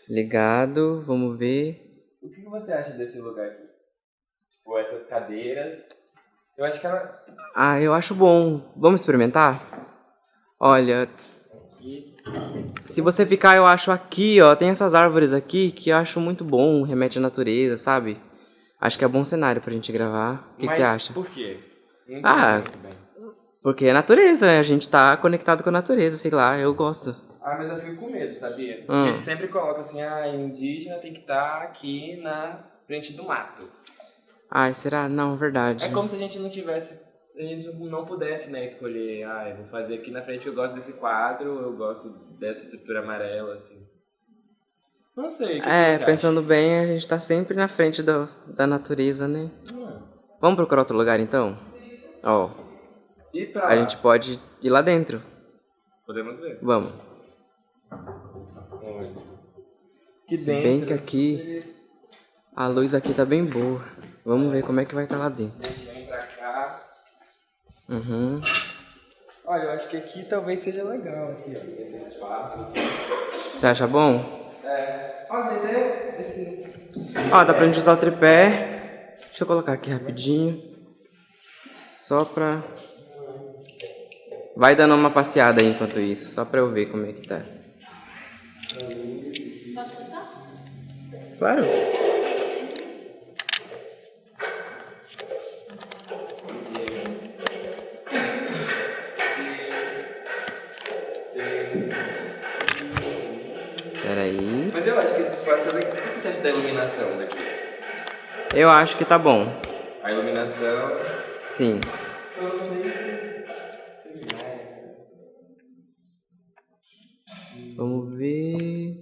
Ligado, vamos ver. O que você acha desse lugar aqui? Tipo, essas cadeiras. Eu acho que ela. Ah, eu acho bom. Vamos experimentar? Olha, se você ficar, eu acho aqui, ó, tem essas árvores aqui que eu acho muito bom, remete à natureza, sabe? Acho que é bom cenário pra gente gravar. O que você acha? Por quê? Não Ah, entendi muito bem. porque é natureza, né? A gente tá conectado com a natureza, sei lá, eu gosto. Ah, mas eu fico com medo, sabia? Porque Hum. eles sempre colocam assim, indígena tem que estar aqui na frente do mato. Ai, será? Não, verdade. É como se a gente não tivesse, a gente não pudesse, né, escolher, eu vou fazer aqui na frente, eu gosto desse quadro, eu gosto dessa estrutura amarela, assim. Não sei, o que você pensando bem, a gente tá sempre na frente da natureza, né? Vamos procurar outro lugar, então? Ó, E pra a lá? gente pode ir lá dentro. Podemos ver. Vamos. Que Se bem que aqui, a luz aqui tá bem boa. Vamos ver como é que vai estar lá dentro. Deixa eu vir pra cá. Uhum. Olha, eu acho que aqui talvez seja legal, aqui, ó, esse espaço. Você acha bom? Olha, tem esse... Ó, dá pra gente usar o tripé. Deixa eu colocar aqui rapidinho. Só pra... Vai dando uma passeada aí enquanto isso, só pra eu ver como é que tá. Posso passar? Claro. Peraí. Mas eu acho que esse espaço é legal. O que você acha da iluminação daqui? Eu acho que tá bom. A iluminação... Sim. Eu não sei se... Vamos ver...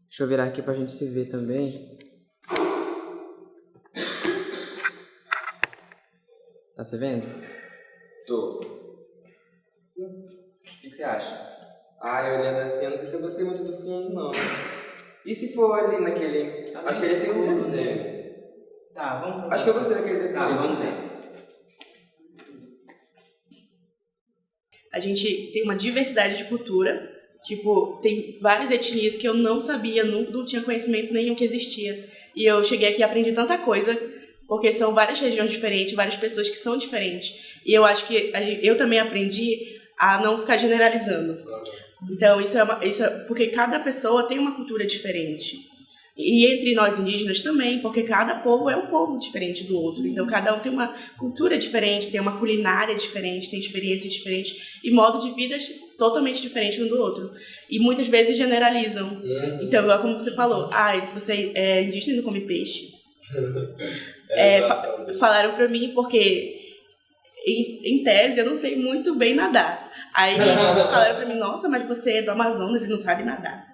Deixa eu virar aqui pra gente se ver também. Tá se vendo? Tô. O que você acha? Olhando assim, eu não sei se eu gostei muito do fundo, não. E se for ali naquele... Acho que ele tem um desenho. Tá, vamos... Acho que eu gostei daquele desenho. Tá, vamos ver. A gente tem uma diversidade de cultura. Tipo, tem várias etnias que eu não sabia, não tinha conhecimento nenhum que existia. E eu cheguei aqui e aprendi tanta coisa, porque são várias regiões diferentes, várias pessoas que são diferentes. E eu acho que eu também aprendi a não ficar generalizando. Então, isso é porque cada pessoa tem uma cultura diferente. E entre nós indígenas também, porque cada povo é um povo diferente do outro. Então, cada um tem uma cultura diferente, tem uma culinária diferente, tem experiências diferentes e modo de vida totalmente diferente um do outro. E muitas vezes generalizam. Então, como você falou, você é indígena e não come peixe. Falaram pra mim porque, em tese, eu não sei muito bem nadar. Aí falaram pra mim, nossa, mas você é do Amazonas e não sabe nadar.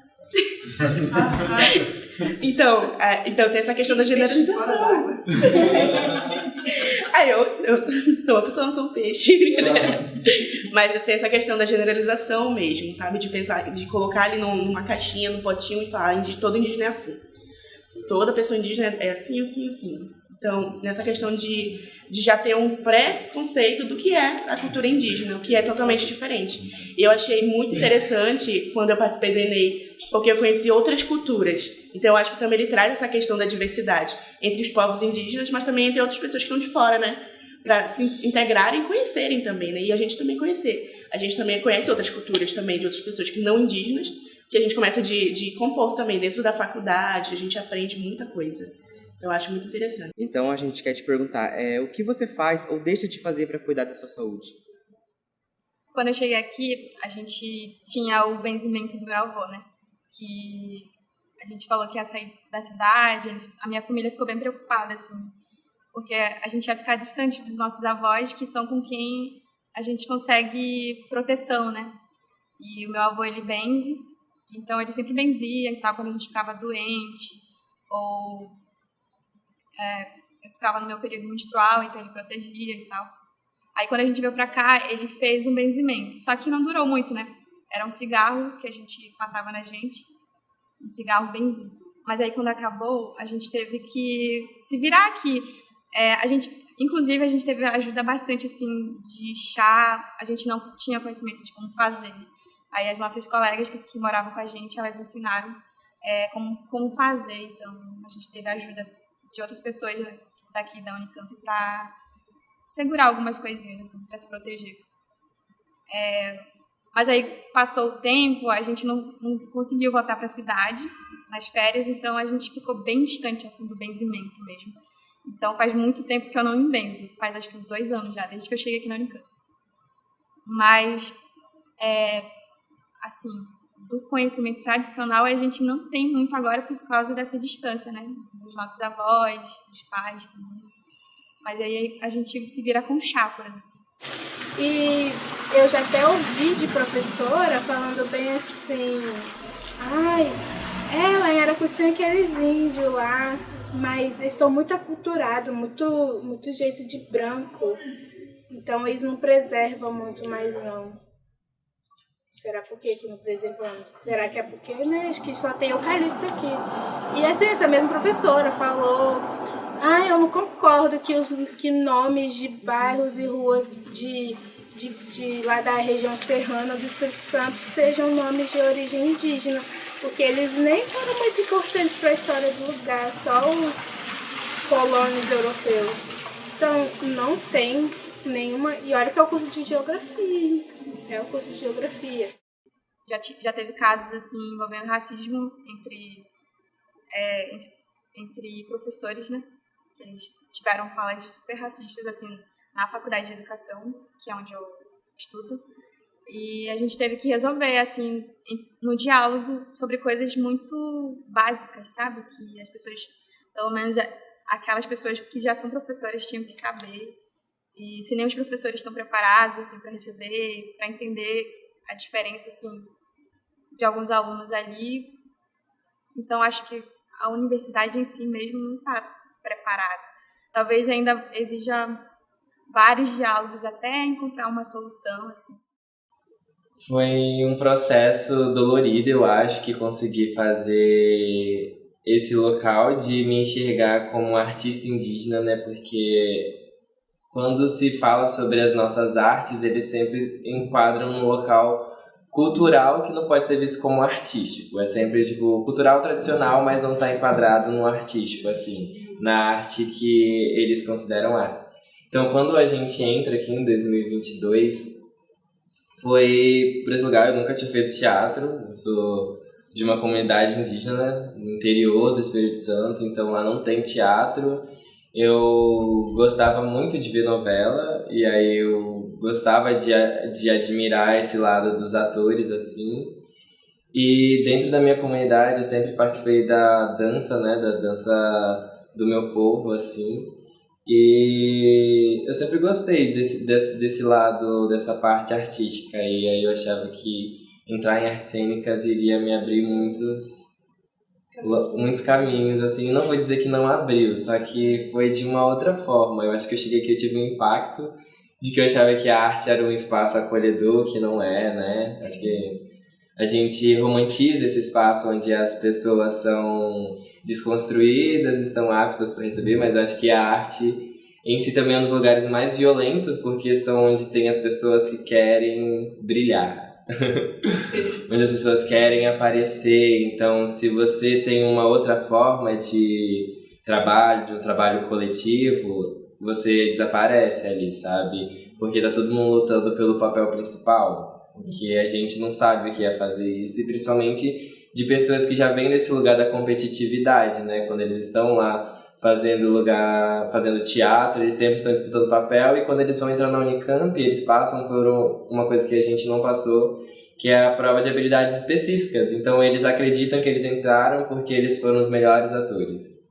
Então tem essa questão da generalização. Eu sou uma pessoa, não sou um peixe. Mas tem essa questão da generalização mesmo, sabe? De pensar, de colocar ali numa caixinha, num potinho e falar de todo indígena é assim. Toda pessoa indígena é assim, assim, assim. Então, nessa questão de já ter um pré-conceito do que é a cultura indígena, o que é totalmente diferente. E eu achei muito interessante quando eu participei do Enem, porque eu conheci outras culturas. Então, eu acho que também ele traz essa questão da diversidade entre os povos indígenas, mas também entre outras pessoas que estão de fora, né? Para se integrarem e conhecerem também, né? E a gente também conhecer. A gente também conhece outras culturas também, de outras pessoas que não indígenas, que a gente começa de compor também dentro da faculdade, a gente aprende muita coisa. Então, eu acho muito interessante. Então, a gente quer te perguntar, o que você faz ou deixa de fazer para cuidar da sua saúde? Quando eu cheguei aqui, a gente tinha o benzimento do meu avô, né? Que a gente falou que ia sair da cidade, a minha família ficou bem preocupada, assim, porque a gente ia ficar distante dos nossos avós, que são com quem a gente consegue proteção, né? E o meu avô, ele benze, então ele sempre benzia e tal, quando a gente ficava doente, ou eu ficava no meu período menstrual, então ele protegia e tal. Aí quando a gente veio pra cá, ele fez um benzimento, só que não durou muito, né? Era um cigarro que a gente passava na gente, um cigarro benzido. Mas aí quando acabou, a gente teve que se virar aqui. Inclusive, a gente teve ajuda bastante, assim, de chá. A gente não tinha conhecimento de como fazer. Aí as nossas colegas que moravam com a gente, elas ensinaram como fazer. Então, a gente teve a ajuda de outras pessoas daqui da Unicamp para segurar algumas coisinhas, assim, para se proteger. Mas aí passou o tempo, a gente não conseguiu voltar para a cidade nas férias, então a gente ficou bem distante assim, do benzimento mesmo. Então faz muito tempo que eu não me benzo, faz acho que uns 2 anos já, desde que eu cheguei aqui na Unicamp. Mas, assim, do conhecimento tradicional a gente não tem muito agora por causa dessa distância, né? Dos nossos avós, dos pais também. Mas aí a gente se vira com chá, por exemplo. E eu já até ouvi de professora falando bem assim, lá em Aracuçu tem aqueles índios lá, mas eles estão muito aculturados, muito jeito de branco, então eles não preservam muito mais não. Será por que não preservamos? Será que é porque, né, acho que só tem eucalipto aqui. E essa mesma professora falou, eu não concordo que nomes de bairros e ruas de lá da região serrana do Espírito Santo sejam nomes de origem indígena, porque eles nem foram muito importantes para a história do lugar, só os colônios europeus. Então, não tem nenhuma... E olha que é o curso de geografia, é o curso de geografia. Já teve casos, assim, envolvendo racismo entre professores, né? Eles tiveram falas super racistas, assim, na faculdade de educação, que é onde eu estudo. E a gente teve que resolver, assim, no diálogo, sobre coisas muito básicas, sabe? Que as pessoas, pelo menos aquelas pessoas que já são professoras, tinham que saber. E se nem os professores estão preparados, assim, para receber, para entender a diferença, assim, de alguns alunos ali. Então, acho que a universidade em si mesmo não está preparada. Talvez ainda exija vários diálogos até encontrar uma solução, assim. Foi um processo dolorido, eu acho, que consegui fazer esse local de me enxergar como um artista indígena, né? Porque quando se fala sobre as nossas artes, eles sempre enquadram num local cultural que não pode ser visto como artístico. É sempre, tipo, cultural tradicional, mas não está enquadrado no artístico, assim, na arte que eles consideram arte. Então, quando a gente entra aqui em 2022, foi por esse lugar. Eu nunca tinha feito teatro, eu sou de uma comunidade indígena no interior do Espírito Santo, então lá não tem teatro. Eu gostava muito de ver novela, e aí eu gostava de admirar esse lado dos atores, assim. E dentro da minha comunidade eu sempre participei da dança, né, da dança do meu povo, assim. E eu sempre gostei desse lado, dessa parte artística, e aí eu achava que entrar em artes cênicas iria me abrir muitos caminhos, assim. Não vou dizer que não abriu, só que foi de uma outra forma. Eu acho que eu cheguei aqui, eu tive um impacto de que eu achava que a arte era um espaço acolhedor, que não é, né? Acho que a gente romantiza esse espaço onde as pessoas são desconstruídas, estão aptas para receber, mas eu acho que a arte em si também é um dos lugares mais violentos, porque são onde tem as pessoas que querem brilhar. Onde as pessoas querem aparecer. Então, se você tem uma outra forma de um trabalho coletivo, você desaparece ali, sabe? Porque tá todo mundo lutando pelo papel principal, que a gente não sabe o que é fazer isso, e principalmente de pessoas que já vêm desse lugar da competitividade, né? Quando eles estão lá fazendo teatro, eles sempre estão disputando papel, e quando eles vão entrar na Unicamp, eles passam por uma coisa que a gente não passou, que é a prova de habilidades específicas. Então eles acreditam que eles entraram porque eles foram os melhores atores.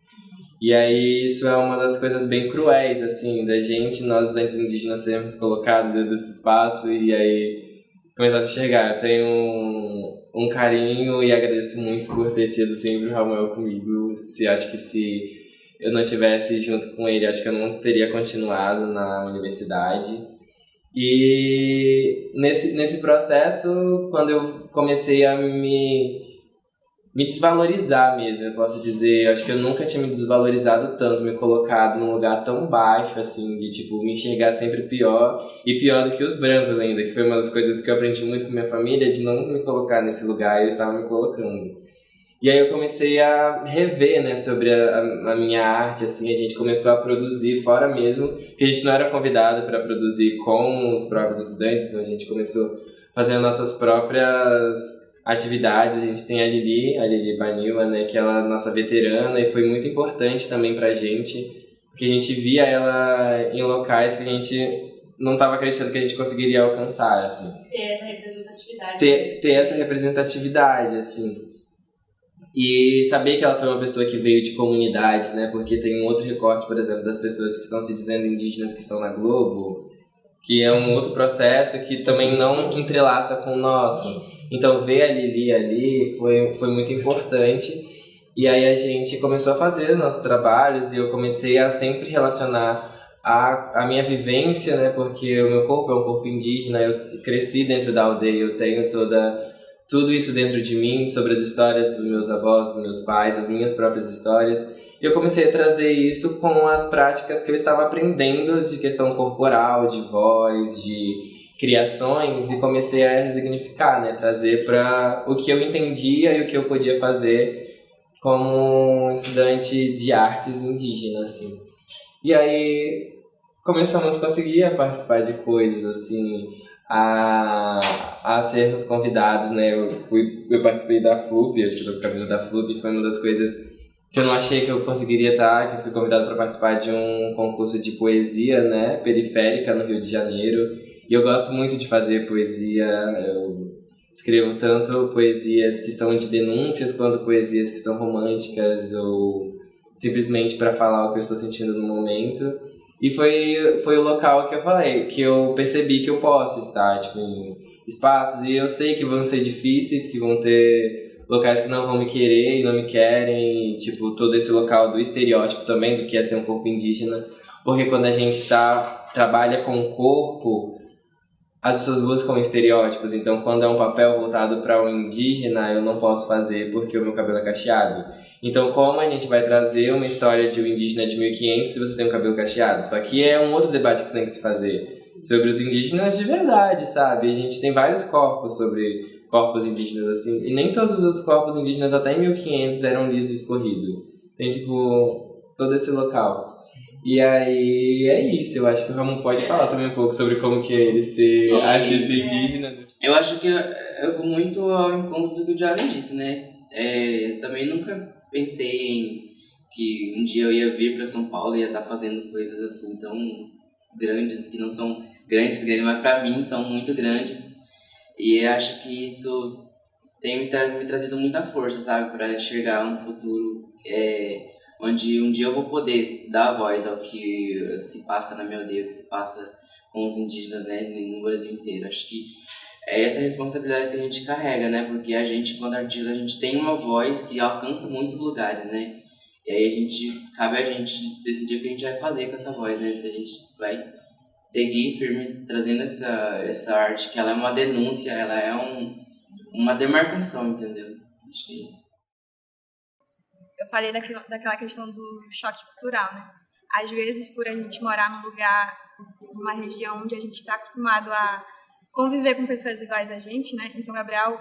E aí isso é uma das coisas bem cruéis, assim, da gente, nós os antes indígenas, sermos colocados dentro desse espaço e aí começar a enxergar. Eu tenho um carinho e agradeço muito por ter tido sempre o Ramuel comigo. Acho que se eu não estivesse junto com ele, acho que eu não teria continuado na universidade. E nesse processo, quando eu comecei a me desvalorizar mesmo, eu posso dizer, acho que eu nunca tinha me desvalorizado tanto, me colocado num lugar tão baixo, assim, de, tipo, me enxergar sempre pior, e pior do que os brancos ainda, que foi uma das coisas que eu aprendi muito com minha família, de não me colocar nesse lugar, e eu estava me colocando. E aí eu comecei a rever, né, sobre a minha arte, assim, a gente começou a produzir fora mesmo, que a gente não era convidado para produzir com os próprios estudantes, então a gente começou fazendo nossas próprias atividades. A gente tem a Lili Banila, né, que ela é nossa veterana e foi muito importante também pra gente, porque a gente via ela em locais que a gente não estava acreditando que a gente conseguiria alcançar, assim. Ter essa representatividade. Ter essa representatividade, assim. E saber que ela foi uma pessoa que veio de comunidade, né? Porque tem um outro recorte, por exemplo, das pessoas que estão se dizendo indígenas que estão na Globo, que é um outro processo que também não entrelaça com o nosso. Então, ver a Lili ali foi muito importante. E aí a gente começou a fazer nossos trabalhos e eu comecei a sempre relacionar a minha vivência, né? Porque o meu corpo é um corpo indígena, eu cresci dentro da aldeia, eu tenho tudo isso dentro de mim, sobre as histórias dos meus avós, dos meus pais, as minhas próprias histórias. E eu comecei a trazer isso com as práticas que eu estava aprendendo de questão corporal, de voz, de criações, e comecei a resignificar, né? Trazer para o que eu entendia e o que eu podia fazer como estudante de artes indígenas, assim. E aí começamos a conseguir participar de coisas, assim, a sermos convidados, né? Eu participei da FLUP, acho que eu tô com a camisa da FLUP, foi uma das coisas que eu não achei que eu conseguiria estar, que eu fui convidado para participar de um concurso de poesia, né? Periférica, no Rio de Janeiro. E eu gosto muito de fazer poesia, eu escrevo tanto poesias que são de denúncias, quanto poesias que são românticas, ou simplesmente para falar o que eu estou sentindo no momento. E foi o local que eu falei, que eu percebi que eu posso estar, tipo, em espaços, e eu sei que vão ser difíceis, que vão ter locais que não vão me querer e não me querem, e, tipo, todo esse local do estereótipo também, do que é ser um corpo indígena, porque quando a gente trabalha com o corpo, as pessoas buscam estereótipos, então quando é um papel voltado para um indígena, eu não posso fazer porque o meu cabelo é cacheado. Então, como a gente vai trazer uma história de um indígena de 1500 se você tem um cabelo cacheado? Só que é um outro debate que tem que se fazer sobre os indígenas de verdade, sabe? A gente tem vários corpos sobre corpos indígenas, assim, e nem todos os corpos indígenas até em 1500 eram liso e escorrido. Tem, tipo, todo esse local. E aí, é isso. Eu acho que o Ramon pode falar também um pouco sobre como que é ele ser artista indígena. Eu acho que eu vou muito ao encontro do que o Jaren disse, né? Também nunca pensei em que um dia eu ia vir para São Paulo e ia estar fazendo coisas assim tão grandes, que não são grandes, mas para mim são muito grandes. E eu acho que isso tem me trazido muita força, sabe? Para enxergar um futuro onde um dia eu vou poder dar voz ao que se passa na minha aldeia, o que se passa com os indígenas, né, no Brasil inteiro. Acho que é essa responsabilidade que a gente carrega, né? Porque a gente, quando artista, a gente tem uma voz que alcança muitos lugares, né? E aí cabe a gente decidir o que a gente vai fazer com essa voz, né? Se a gente vai seguir firme trazendo essa arte, que ela é uma denúncia, ela é uma demarcação, entendeu? Acho que é isso. Eu falei daquela questão do choque cultural, né? Às vezes, por a gente morar num lugar, numa região onde a gente está acostumado a conviver com pessoas iguais a gente, né? Em São Gabriel,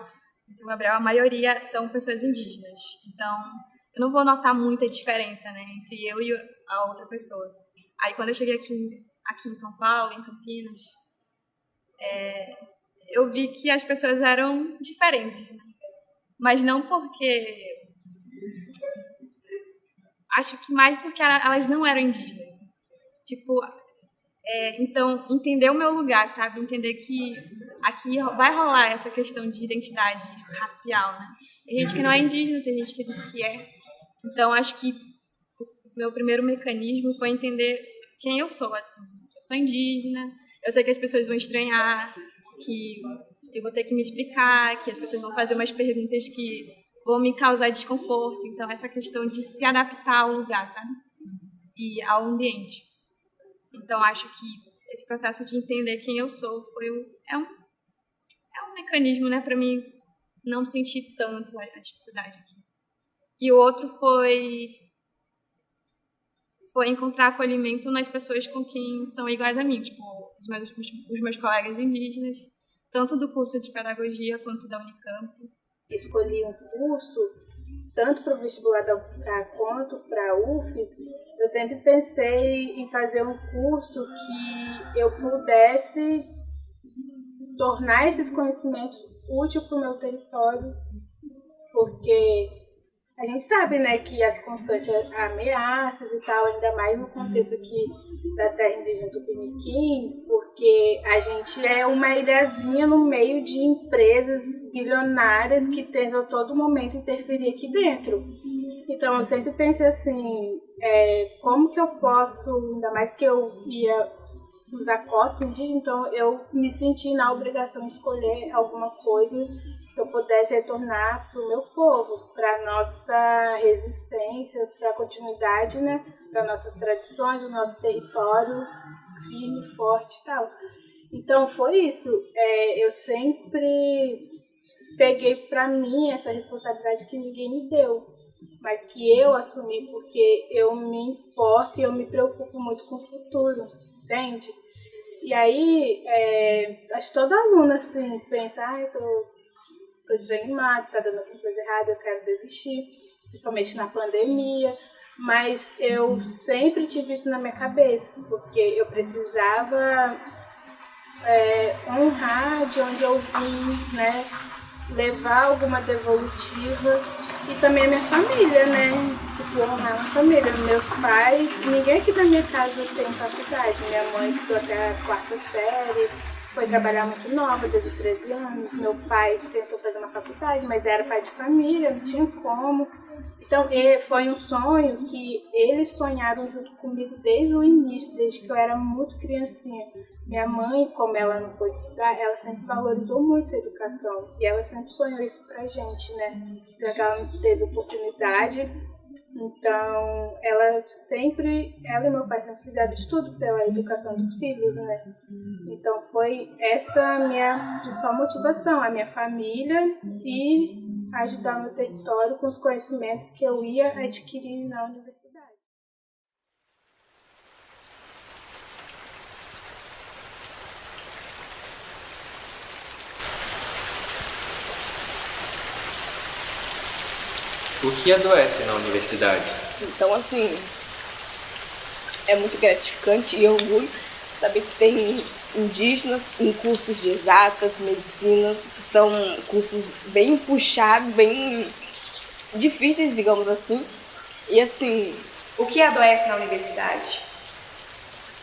a maioria são pessoas indígenas. Então, eu não vou notar muita diferença, né, entre eu e a outra pessoa. Aí, quando eu cheguei aqui em São Paulo, em Campinas, eu vi que as pessoas eram diferentes, né? Mas não porque... Acho que mais porque elas não eram indígenas. Tipo, então, entender o meu lugar, sabe? Entender que aqui vai rolar essa questão de identidade racial, né? Tem gente que não é indígena, tem gente que é. Então, acho que o meu primeiro mecanismo foi entender quem eu sou, assim. Eu sou indígena, eu sei que as pessoas vão estranhar, que eu vou ter que me explicar, que as pessoas vão fazer umas perguntas que vão me causar desconforto. Então, essa questão de se adaptar ao lugar, sabe? E ao ambiente. Então, acho que esse processo de entender quem eu sou é um mecanismo, né, para mim não sentir tanto a dificuldade aqui. E o outro foi encontrar acolhimento nas pessoas com quem são iguais a mim, tipo, os meus colegas indígenas, tanto do curso de pedagogia quanto da Unicamp. Escolhi um curso tanto para o vestibular da UFSCar quanto para a UFES, eu sempre pensei em fazer um curso que eu pudesse tornar esses conhecimentos úteis para o meu território, porque a gente sabe, né, que as constantes ameaças e tal, ainda mais no contexto aqui da terra indígena Tupiniquim, porque a gente é uma ilhazinha no meio de empresas bilionárias que tentam a todo momento interferir aqui dentro. Então eu sempre pensei assim, como que eu posso, ainda mais que eu ia usar cota indígena, então eu me senti na obrigação de escolher alguma coisa que eu pudesse retornar para o meu povo, para a nossa resistência, para a continuidade, né, das nossas tradições, do nosso território firme, forte e tal. Então foi isso, eu sempre peguei para mim essa responsabilidade que ninguém me deu, mas que eu assumi porque eu me importo e eu me preocupo muito com o futuro, entende? E aí, acho que toda aluna assim, pensa, eu tô desanimada, tá dando alguma coisa errada, eu quero desistir, principalmente na pandemia, mas eu sempre tive isso na minha cabeça, porque eu precisava honrar de onde eu vim, né, levar alguma devolutiva, e também a minha família, né, tipo, honrar a família, meus pais, ninguém aqui da minha casa tem faculdade, minha mãe estudou até a 4ª série, foi trabalhar muito nova, desde os 13 anos. Meu pai tentou fazer uma faculdade, mas era pai de família, não tinha como. Então, foi um sonho que eles sonharam junto comigo desde o início, desde que eu era muito criancinha. Minha mãe, como ela não pôde estudar, ela sempre valorizou muito a educação. E ela sempre sonhou isso pra gente, né? Já que ela não teve oportunidade. Então, ela e meu pai sempre fizeram de tudo pela educação dos filhos, né? Então, foi essa a minha principal motivação, a minha família e ajudar meu território com os conhecimentos que eu ia adquirir na universidade. O que adoece na universidade? Então, assim, é muito gratificante e orgulho saber que tem indígenas em cursos de exatas, medicina, que são cursos bem puxados, bem difíceis, digamos assim. E, assim, O que adoece na universidade?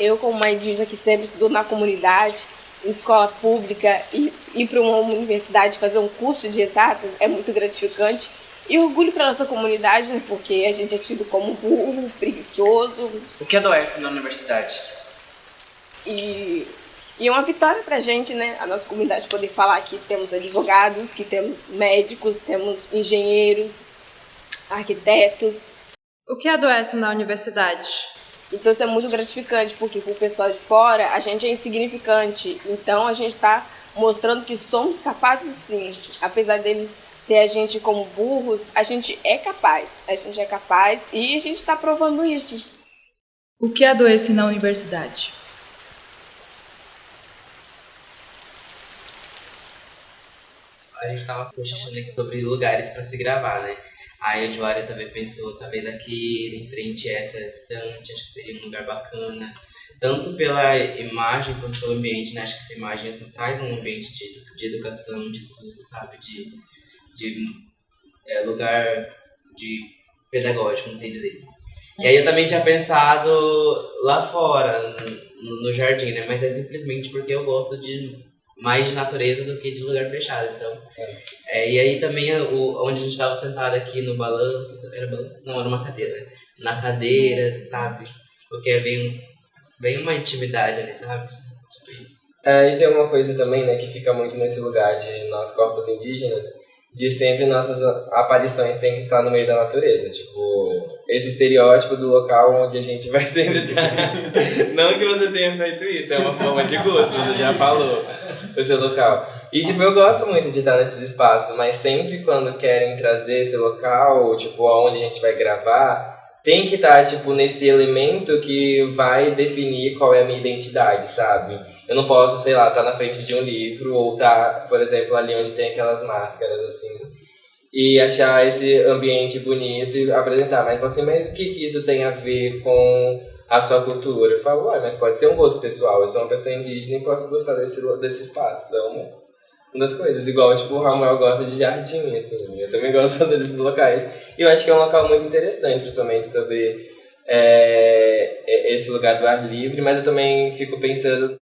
eu, como uma indígena que sempre estudou na comunidade, em escola pública, e ir para uma universidade fazer um curso de exatas é muito gratificante. E orgulho para nossa comunidade, né? Porque a gente é tido como burro, preguiçoso. O que adoece na universidade? E é uma vitória pra gente, né? A nossa comunidade poder falar que temos advogados, que temos médicos, temos engenheiros, arquitetos. O que adoece na universidade? Então isso é muito gratificante, porque pro pessoal de fora a gente é insignificante. Então a gente está mostrando que somos capazes sim. Apesar deles ter a gente como burros, a gente é capaz. A gente é capaz e a gente está provando isso. O que adoece na universidade? A gente tava cochichando aqui sobre lugares para se gravar, né? Aí a Joária também pensou, talvez aqui em frente a essa estante, acho que seria um lugar bacana. Tanto pela imagem quanto pelo ambiente, né? Acho que essa imagem assim, traz um ambiente de educação, de estudo, sabe? De lugar de pedagógico, não sei dizer. E aí eu também tinha pensado lá fora, no jardim, né? Mas é simplesmente porque eu gosto mais de natureza do que de lugar fechado, então... e aí também onde a gente estava sentado aqui no balanço, era balanço? Não, era uma cadeira, né? Na cadeira, sabe? Porque bem uma intimidade ali, sabe? Tipo isso. E tem uma coisa também, né, que fica muito nesse lugar de nós corpos indígenas, de sempre nossas aparições têm que estar no meio da natureza, tipo, esse estereótipo do local onde a gente vai sempre estar. Não que você tenha feito isso, é uma forma de gosto, você já falou, o seu local. E, tipo, eu gosto muito de estar nesses espaços, mas sempre quando querem trazer esse local, tipo, onde a gente vai gravar, tem que estar, tipo, nesse elemento que vai definir qual é a minha identidade, sabe? Eu não posso, sei lá, estar na frente de um livro ou estar, por exemplo, ali onde tem aquelas máscaras, assim. e achar esse ambiente bonito e apresentar. Mas assim, mas o que isso tem a ver com a sua cultura? Eu falo, ué, mas pode ser um gosto pessoal. Eu sou uma pessoa indígena e posso gostar desse espaço. Então, uma das coisas. Igual, tipo, o Ramuel gosta de jardim, assim. Eu também gosto de fazer desses locais. E eu acho que é um local muito interessante, principalmente sobre esse lugar do ar livre. Mas eu também fico pensando